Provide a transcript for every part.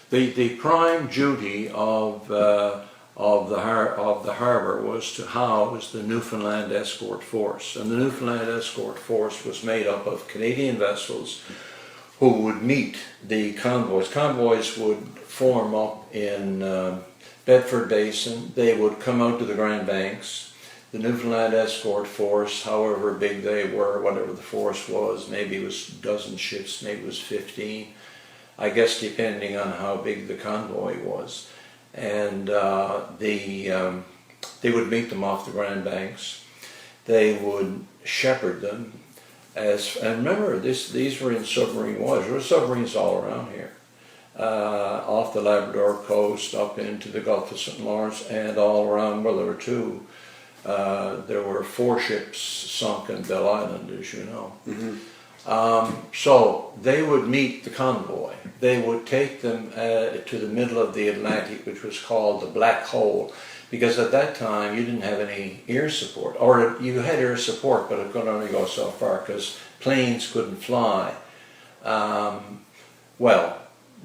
The prime duty of the harbour was to house the Newfoundland Escort Force, and the Newfoundland Escort Force was made up of Canadian vessels who would meet the convoys. Convoys would form up in Bedford Basin. They would come out to the Grand Banks. The Newfoundland Escort Force, however big they were, whatever the force was, maybe it was a dozen ships, maybe it was 15, I guess depending on how big the convoy was. And they would meet them off the Grand Banks. They would shepherd them. And remember, these were in submarine waters. There were submarines all around here. Off the Labrador coast, up into the Gulf of St. Lawrence, and all around, well, there were two. There were 4 ships sunk in Belle Island, as you know. Mm-hmm. So they would meet the convoy. They would take them to the middle of the Atlantic, which was called the Black Hole, because at that time you didn't have any air support, or you had air support, but it could only go so far because planes couldn't fly. Well,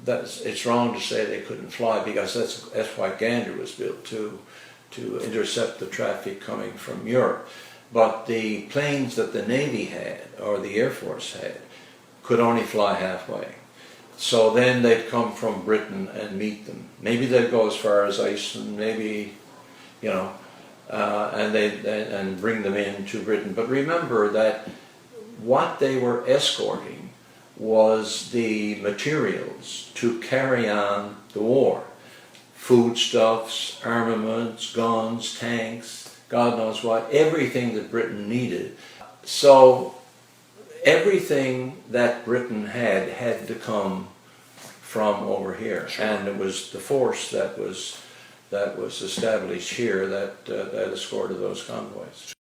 it's wrong to say they couldn't fly, because that's why Gander was built, to intercept the traffic coming from Europe. But the planes that the Navy had, or the Air Force had, could only fly halfway. So then they'd come from Britain and meet them. Maybe they'd go as far as Iceland, maybe, you know, and bring them into Britain. But remember that what they were escorting was the materials to carry on the war. Foodstuffs, armaments, guns, tanks, God knows what, everything that Britain needed. So everything that Britain had to come from over here. Sure. And it was the force that was established here that escorted those convoys.